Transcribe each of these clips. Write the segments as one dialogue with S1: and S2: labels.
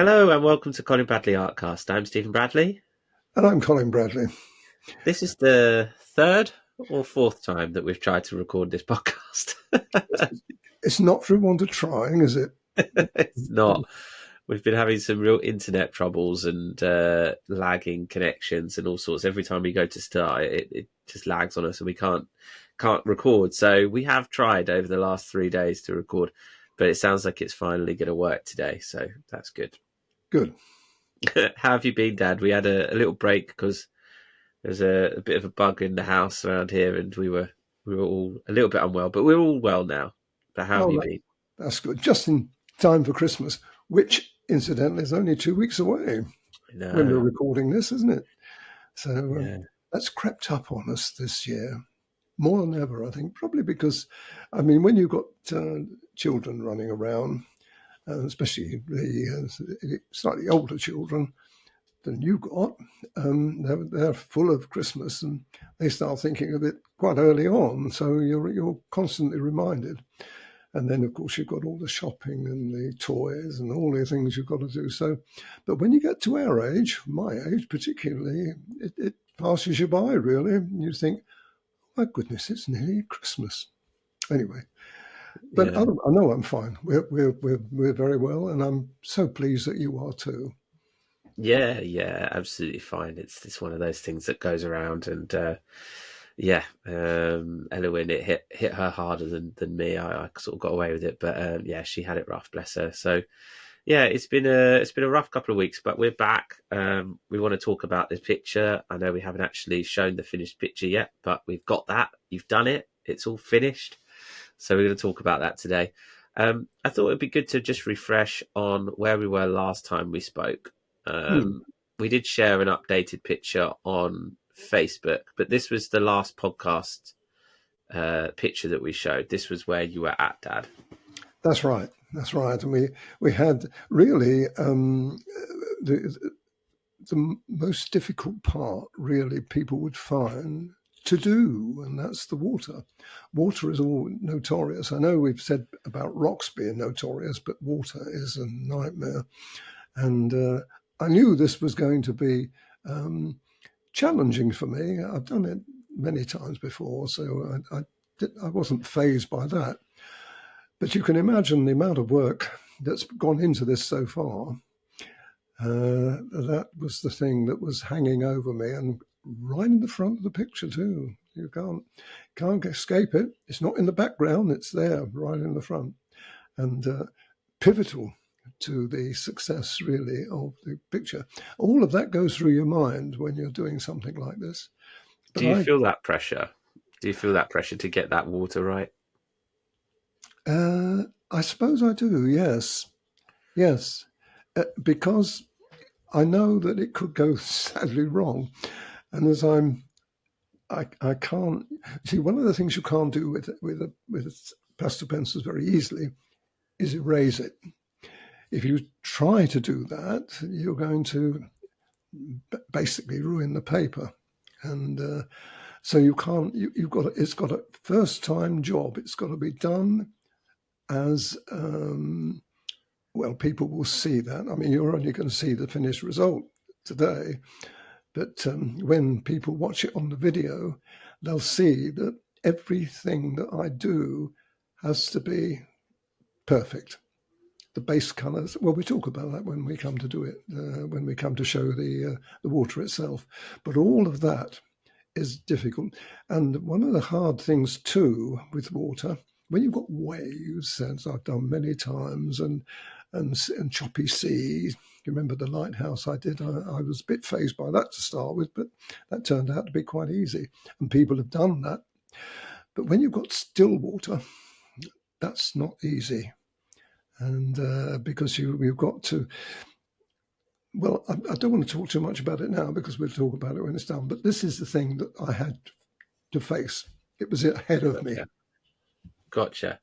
S1: Hello and welcome to Colin Bradley Artcast. I'm Stephen Bradley.
S2: And I'm Colin Bradley.
S1: This is the third or fourth time that we've tried to record this podcast.
S2: It's not through want of trying, is it?
S1: It's not. We've been having some real internet troubles and lagging connections and all sorts. Every time we go to start, it just lags on us and we can't record. So we have tried over the last 3 days to record, but it sounds like it's finally going to work today. So that's good.
S2: Good.
S1: How have you been, Dad? We had a little break because there was a bit of a bug in the house around here, and we were all a little bit unwell, but we're all well now. But how have
S2: Oh,
S1: you been?
S2: that's good. Just in time for Christmas, which incidentally is only 2 weeks away when we're
S1: No,
S2: recording this, isn't it? So
S1: yeah,
S2: that's crept up on us this year more than ever, I think. Probably because, I mean, when you've got children running around, especially the slightly older children than you got, they're full of Christmas and they start thinking of it quite early on. So you're constantly reminded. And then, of course, you've got all the shopping and the toys and all the things you've got to do. So, but when you get to our age, my age particularly, it passes you by, really. And you think, my goodness, it's nearly Christmas. Anyway, but
S1: yeah,
S2: I know I'm fine. We're very well, and I'm so pleased that you are too.
S1: yeah, absolutely fine. It's one of those things that goes around, and yeah, Eloise, it hit her harder than me. I sort of got away with it, but yeah, she had it rough, bless her. So yeah, it's been a rough couple of weeks, but we're back. We want to talk about this picture. I know we haven't actually shown the finished picture yet, but we've got that. You've done it. It's all finished. So we're going to talk about that today. I thought it'd be good to just refresh on where we were last time we spoke.
S2: Hmm.
S1: We did share an updated picture on Facebook, but this was the last podcast picture that we showed. This was where you were at, Dad.
S2: That's right. That's right. And we had really the the most difficult part. Really, people would find to do, and that's the water. Water is all notorious. I know we've said about rocks being notorious, but water is a nightmare. And I knew this was going to be challenging for me. I've done it many times before, so I wasn't fazed by that. But you can imagine the amount of work that's gone into this so far. That was the thing that was hanging over me, and right in the front of the picture too. You can't escape it. It's not in the background; it's there, right in the front, and pivotal to the success, really, of the picture. All of that goes through your mind when you're doing something like this. But
S1: Do you feel that pressure? Do you feel that pressure to get that water right?
S2: I suppose I do. Yes, yes, because I know that it could go sadly wrong, and as I can't see one of the things you can't do with pastel pencils very easily is erase it. If you try to do that, you're going to basically ruin the paper, and so you can't. You've got it's got a first time job. It's got to be done as well. People will see that. I mean, you're only going to see the finished result today, but when people watch it on the video, they'll see that everything that I do has to be perfect. The base colours. Well, we talk about that when we come to do it, when we come to show the water itself. But all of that is difficult. And one of the hard things too with water, when you've got waves, as I've done many times, and choppy seas. You remember the lighthouse I did? I was a bit phased by that to start with, but that turned out to be quite easy. And people have done that. But when you've got still water, that's not easy. And because you've got to, well, I don't want to talk too much about it now because we'll talk about it when it's done. But this is the thing that I had to face. It was ahead of me.
S1: Gotcha.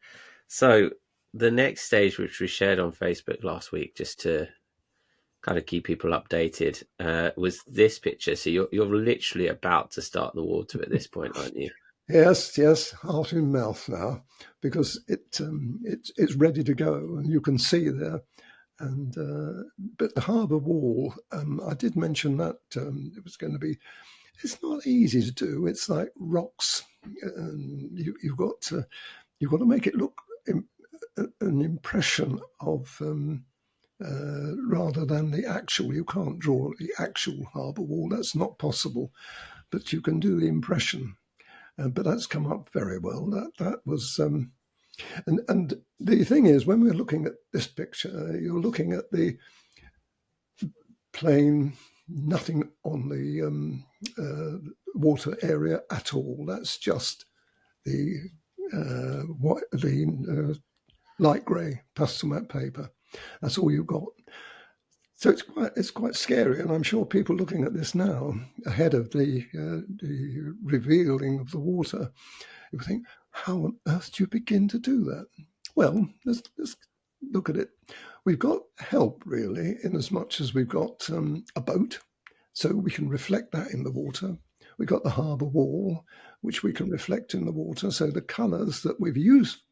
S1: So the next stage, which we shared on Facebook last week, just to kind of keep people updated, was this picture. So you're literally about to start the water at this point, aren't you?
S2: Yes, yes, heart in mouth now because it's ready to go, and you can see there. And but the harbour wall, I did mention that it was going to be. It's not easy to do. It's like rocks. You've got to make it look an impression of rather than the actual. You can't draw the actual harbour wall. That's not possible. But you can do the impression. But that's come up very well. That was. And the thing is, when we're looking at this picture, you're looking at the plain, nothing on the water area at all. That's just the light grey pastel matte paper. That's all you've got. So it's quite scary, and I'm sure people looking at this now, ahead of the revealing of the water, you think, how on earth do you begin to do that? Well, let's look at it. We've got help, really, in as much as we've got a boat, so we can reflect that in the water. We've got the harbour wall, which we can reflect in the water. So the colours that we've used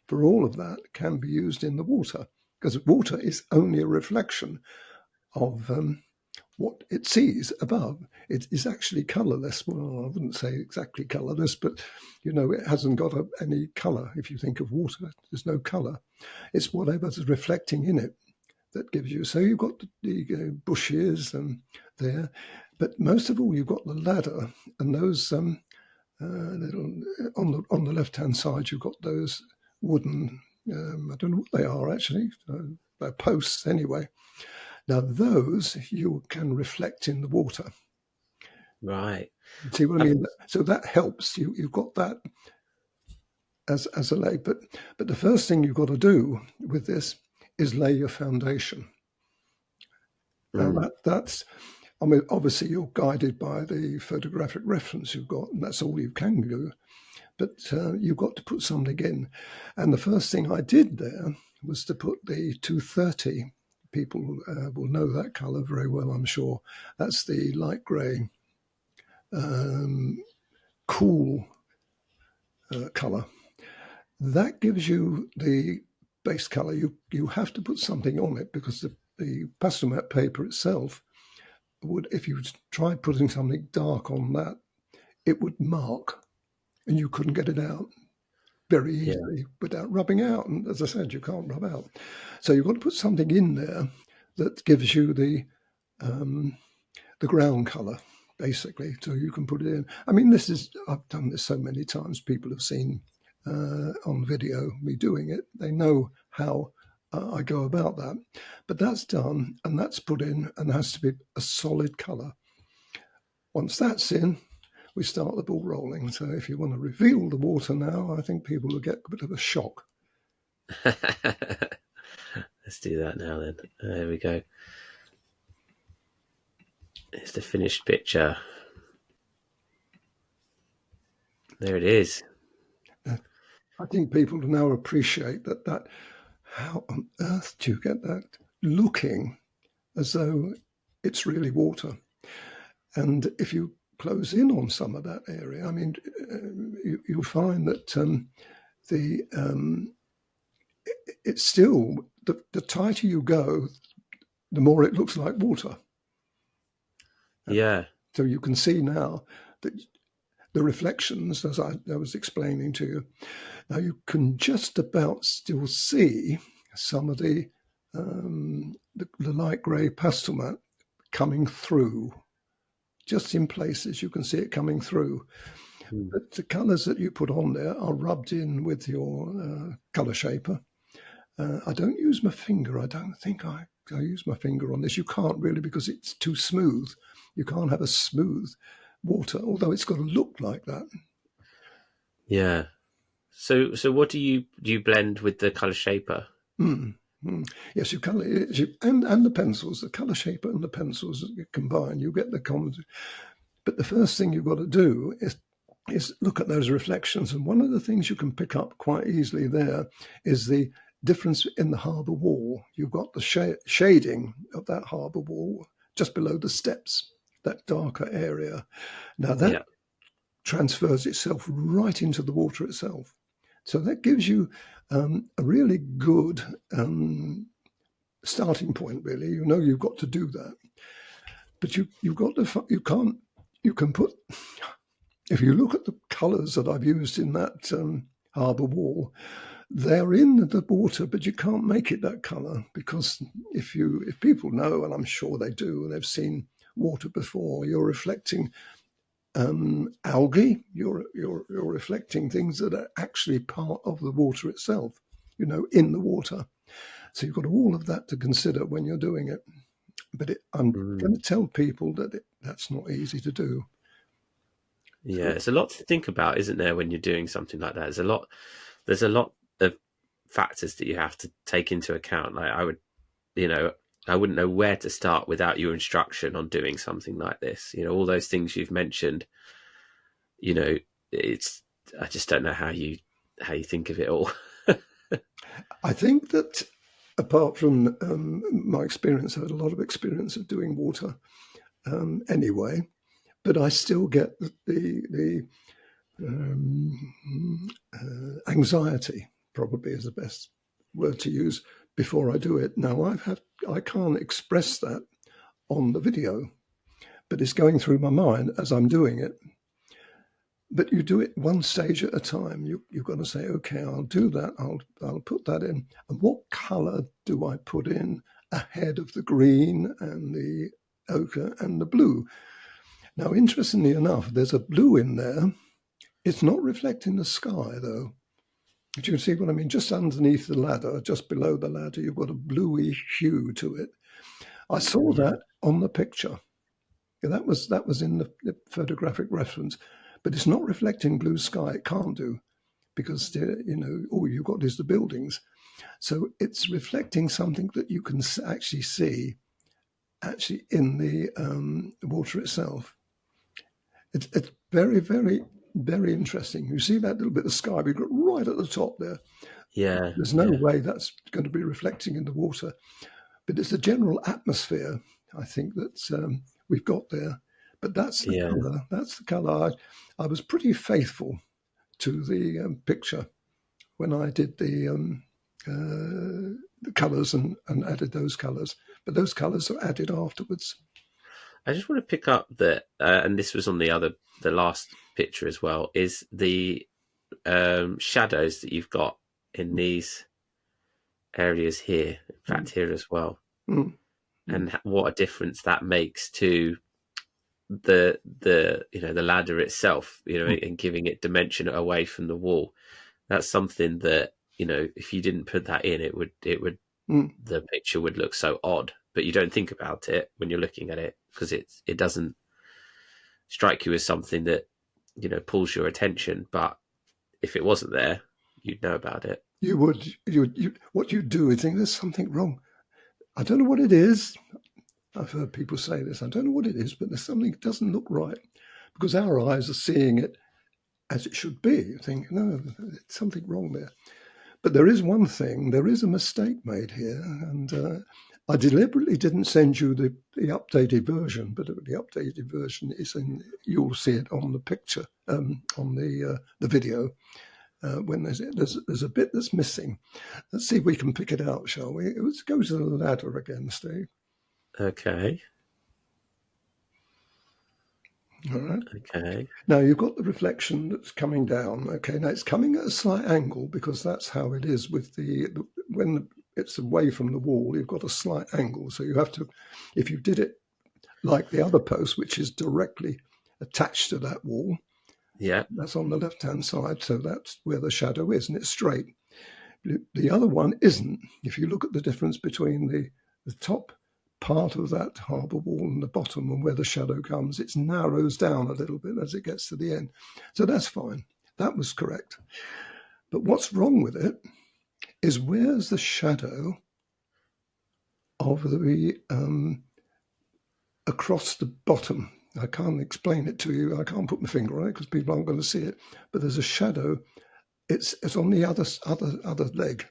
S2: for all of that can be used in the water, because water is only a reflection of what it sees above. It is actually colourless. Well, I wouldn't say exactly colourless, but it hasn't got any colour. If you think of water, there's no colour. It's whatever's reflecting in it that gives you. So you've got the bushes there, but most of all, you've got the ladder and those little on the left hand side. You've got those wooden. I don't know what they are actually. They're posts anyway. Now those you can reflect in the water.
S1: Right.
S2: See what I mean? So that helps. You've got that as a lay. But the first thing you've got to do with this is lay your foundation. Now that's, I mean, obviously you're guided by the photographic reference you've got, and that's all you can do. But you've got to put something in. And the first thing I did there was to put the 230. People will know that colour very well, I'm sure. That's the light grey, cool colour. That gives you the base colour. You have to put something on it, because the pastel matte paper itself would, if you tried putting something dark on that, it would mark, and you couldn't get it out very easily without rubbing out. And as I said, you can't rub out. So you've got to put something in there that gives you the ground colour, basically, so you can put it in. I mean, I've done this so many times. People have seen on video me doing it. They know how I go about that. But that's done, and that's put in, and has to be a solid colour. Once that's in, we start the ball rolling. So if you want to reveal the water now, I think people will get a bit of a shock.
S1: Let's do that now then. There we go. It's the finished picture. There it is.
S2: I think people now appreciate that. How on earth do you get that looking as though it's really water? And if you close in on some of that area, I mean, you'll find that it's still, the tighter you go, the more it looks like water.
S1: Yeah.
S2: So you can see now that the reflections, as I was explaining to you, now you can just about still see some of the light grey pastel matte coming through. Just in places you can see it coming through. But the colours that you put on there are rubbed in with your colour shaper. I don't use my finger. I don't think I use my finger on this. You can't really, because it's too smooth. You can't have a smooth water, although it's got to look like that.
S1: Yeah. So what do you blend with the colour shaper?
S2: Yes, you colour and the pencils, the colour shaper and the pencils combine. You get the common. But the first thing you've got to do is look at those reflections. And one of the things you can pick up quite easily there is the difference in the harbour wall. You've got the shading of that harbour wall just below the steps, that darker area. Now that transfers itself right into the water itself. So that gives you a really good starting point, really. You know you've got to do that, but you've got to you can't you can put if you look at the colours that I've used in that harbour wall, they're in the water, but you can't make it that colour because if people know, and I'm sure they do, and they've seen water before, you're reflecting algae, you're reflecting things that are actually part of the water itself, in the water. So you've got all of that to consider when you're doing it. But I'm going
S1: Mm.
S2: to tell people that that's not easy to do.
S1: Yeah,
S2: So
S1: it's a lot to think about, isn't there, when you're doing something like that? There's a lot of factors that you have to take into account. Like you know, I wouldn't know where to start without your instruction on doing something like this. All those things you've mentioned, you know, it's I just don't know how you think of it all.
S2: I think that apart from my experience, I had a lot of experience of doing water anyway, but I still get the anxiety, probably is the best word to use, before I do it. Now I can't express that on the video, but it's going through my mind as I'm doing it. But you do it one stage at a time. You've got to say, okay, I'll do that. I'll put that in. And what color do I put in ahead of the green and the ochre and the blue? Now, interestingly enough, there's a blue in there. It's not reflecting the sky, though. Do you see what I mean? Just underneath the ladder, just below the ladder, you've got a bluey hue to it. I saw
S1: Yeah,
S2: that on the picture. Yeah, that was in the photographic reference, but it's not reflecting blue sky. It can't do because all you've got is the buildings. So it's reflecting something that you can actually see actually in the water itself. It's very, very, very interesting. You see that little bit of sky we've got right at the top there.
S1: yeah,
S2: There's no
S1: yeah,
S2: way that's going to be reflecting in the water, but it's the general atmosphere, I think, that we've got there. But that's the
S1: yeah.
S2: colour. That's the colour. I was pretty faithful to the picture when I did the colours and added those colours. But those colours are added afterwards.
S1: I just want to pick up that, and this was on the last picture as well, is the shadows that you've got in these areas here. In
S2: Mm,
S1: fact, here as well,
S2: mm, mm.
S1: and what a difference that makes to the ladder itself.
S2: Mm,
S1: And giving it dimension away from the wall. That's something that if you didn't put that in, it would
S2: mm.
S1: the picture would look so odd. But you don't think about it when you're looking at it because it doesn't strike you as something that pulls your attention. But if it wasn't there, you'd know about it.
S2: What you do is think there's something wrong. I don't know what it is. I've heard people say this. I don't know what it is, but there's something that doesn't look right because our eyes are seeing it as it should be. You think, no, there's something wrong there. But there is one thing, there is a mistake made here. And I deliberately didn't send you the updated version, but the updated version you'll see it on the picture, on the video. When there's a bit that's missing. Let's see if we can pick it out, shall we? Let's go to the ladder again, Steve.
S1: Okay,
S2: All right.
S1: okay,
S2: Now you've got the reflection that's coming down. Okay, now it's coming at a slight angle because that's how it is with when it's away from the wall. You've got a slight angle, so you have to. If you did it like the other post, which is directly attached to that wall,
S1: yeah,
S2: that's on the left-hand side, so that's where the shadow is, and it's straight. The other one isn't. If you look at the difference between the top part of that harbour wall and the bottom and where the shadow comes, it narrows down a little bit as it gets to the end. So that's fine. That was correct. But what's wrong with it is where's the shadow of the across the bottom? I can't explain it to you. I can't put my finger on it because people aren't going to see it. But there's a shadow. It's on the other leg.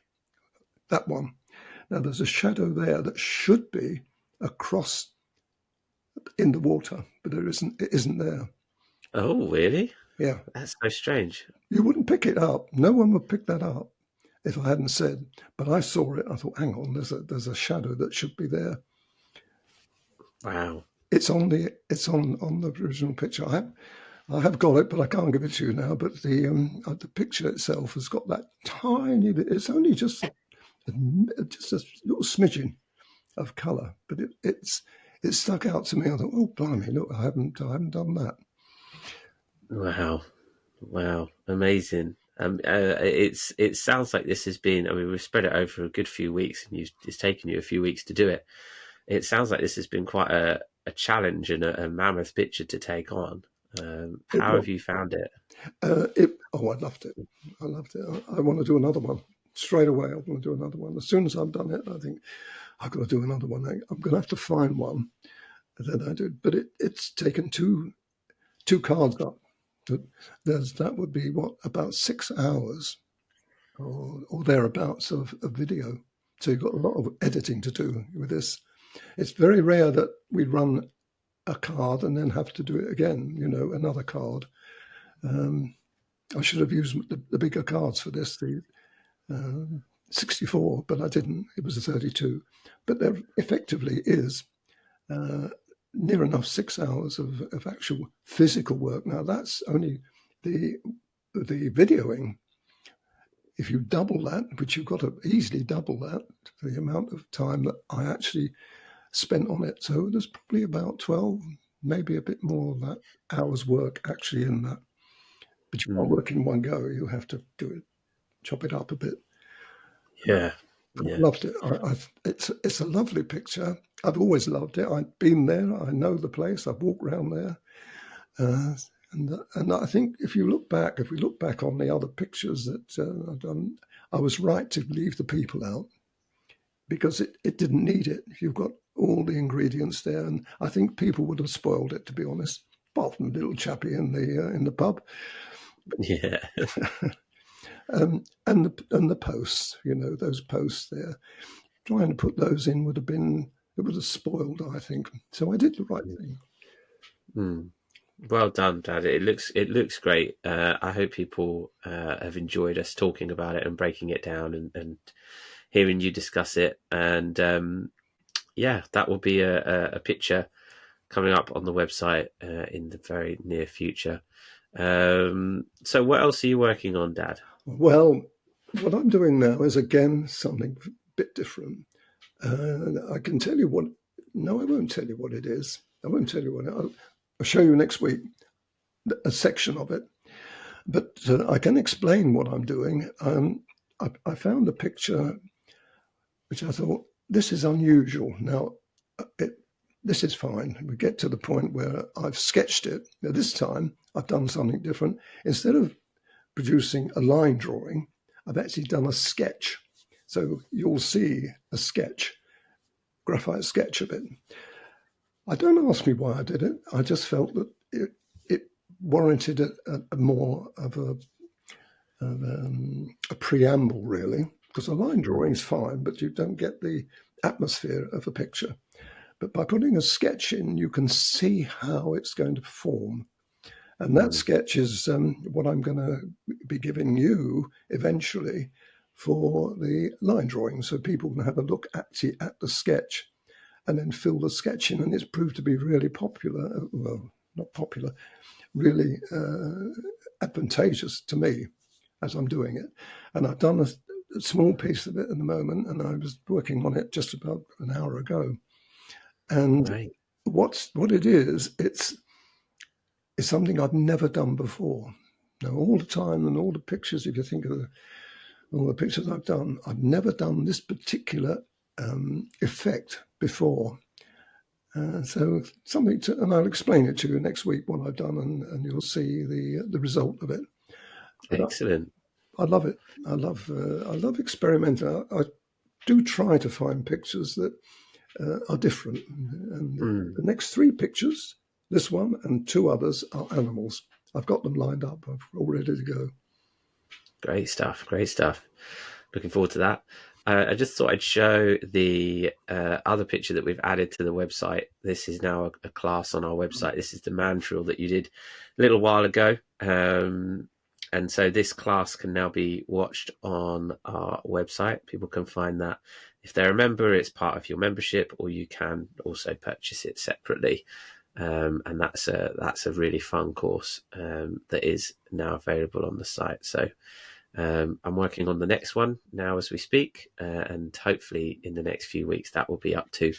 S2: That one. Now there's a shadow there that should be across in the water, but there isn't. It isn't there.
S1: oh really?
S2: Yeah,
S1: That's so strange.
S2: you wouldn't pick it up. No one would pick that up. if I hadn't said. But I saw it. I thought, hang on, there's a shadow that should be there.
S1: Wow.
S2: It's on the original picture. I have got it, but I can't give it to you now. But the picture itself has got that tiny bit. It's only just a little smidgen of colour, but it stuck out to me. I thought, oh blimey, look, I haven't done that.
S1: Wow. Wow. Amazing. It sounds like this has been. I mean, we've spread it over a good few weeks, and it's taken you a few weeks to do it. It sounds like this has been quite a challenge and a mammoth picture to take on.
S2: It
S1: How
S2: was.
S1: have you found it?
S2: I loved it. I loved it. I want to do another one straight away. I want to do another one as soon as I've done it. I think I've got to do another one. I'm going to have to find one that I did, but it's taken two cards up. That would be what, about 6 hours or thereabouts of video. So you've got a lot of editing to do with this. It's very rare that we run a card and then have to do it again. Another card. Um, I should have used the bigger cards for this, the 64, but I didn't. It was a 32. But there effectively is uh, near enough 6 hours of actual physical work. Now, that's only the videoing. If you double that, which you've got to easily double that, the amount of time that I actually spent on it. So there's probably about 12, maybe a bit more of that hours work actually in that. But you can't
S1: Mm,
S2: work in one go. You have to do it, chop it up a bit.
S1: yeah.
S2: But I
S1: Yeah.
S2: loved it. It's a lovely picture. I've always loved it. I've been there. I know the place. I've walked around there. Uh, and I think if we look back on the other pictures that I've done, I was right to leave the people out because it didn't need it. You've got all the ingredients there, and I think people would have spoiled it, to be honest. Apart from the little chappie in the pub,
S1: Yeah.
S2: and the posts, those posts there. Trying to put those in it would have spoiled, I think. So I did the right thing.
S1: Mm. Well done, Dad. It looks great. I hope people have enjoyed us talking about it and breaking it down and hearing you discuss it. And yeah, that will be a picture coming up on the website in the very near future. So, what else are you working on, Dad?
S2: Well, what I'm doing now is again something a bit different. I can tell you what. No, I won't tell you what it is. I won't tell you I'll show you next week a section of it. But I can explain what I'm doing. I found a picture which I thought, this is unusual. Now, this is fine. We get to the point where I've sketched it. Now, this time I've done something different. Instead of producing a line drawing, I've actually done a sketch. So you'll see a sketch, graphite sketch of it. I don't ask me why I did it. I just felt that it warranted a more of a preamble, really, because a line drawing is fine, but you don't get the atmosphere of a picture. But by putting a sketch in, you can see how it's going to perform. And that
S1: Mm,
S2: sketch is what I'm going to be giving you eventually for the line drawing. So people can have a look actually at the sketch and then fill the sketch in. And it's proved to be really popular. Well, not popular, really advantageous to me as I'm doing it. And I've done a small piece of it at the moment, and I was working on it just about an hour ago. And
S1: great.
S2: what it is, it's something I've never done before. Now, all the time and all the pictures, if you think of all the pictures I've done, I've never done this particular effect before. So something and I'll explain it to you next week what I've done, and you'll see the result of it. But
S1: Excellent.
S2: I love it. I love experimenting. I do try to find pictures that are different. And
S1: Mm,
S2: the next three pictures, this one and two others, are animals. I've got them lined up. I'm all ready to go.
S1: great stuff. Great stuff. Looking forward to that. I just thought I'd show the other picture that we've added to the website. This is now a class on our website. This is the mandrill that you did a little while ago. And so this class can now be watched on our website. People can find that. If they're a member, it's part of your membership, or you can also purchase it separately. And that's a really fun course that is now available on the site. So I'm working on the next one now as we speak, and hopefully in the next few weeks that will be up to.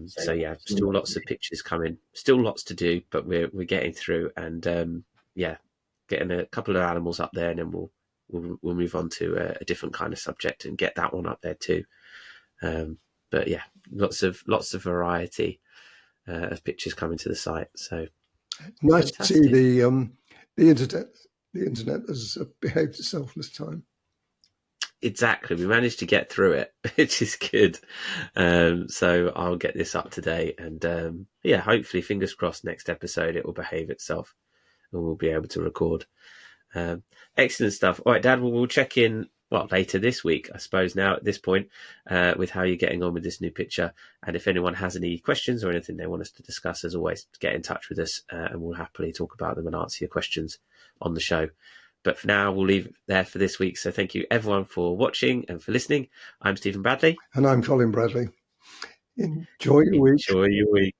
S1: So yeah, still lots of pictures coming, still lots to do, but we're getting through, and yeah, getting a couple of animals up there, and then we'll move on to a different kind of subject and get that one up there too. But yeah, lots of variety of pictures coming to the site. So
S2: Nice to see
S1: fantastic.
S2: the internet. The internet has behaved itself this time.
S1: Exactly. We managed to get through it, which is good. So I'll get this up today, and yeah, hopefully, fingers crossed, next episode it will behave itself and we'll be able to record. Excellent stuff. All right, Dad, we'll check in, well, later this week, I suppose, now at this point, with how you're getting on with this new picture. And if anyone has any questions or anything they want us to discuss, as always, get in touch with us, and we'll happily talk about them and answer your questions on the show. But for now, we'll leave it there for this week. So thank you, everyone, for watching and for listening. I'm Stephen Bradley.
S2: And I'm Colin Bradley. Enjoy your week.
S1: Enjoy your week.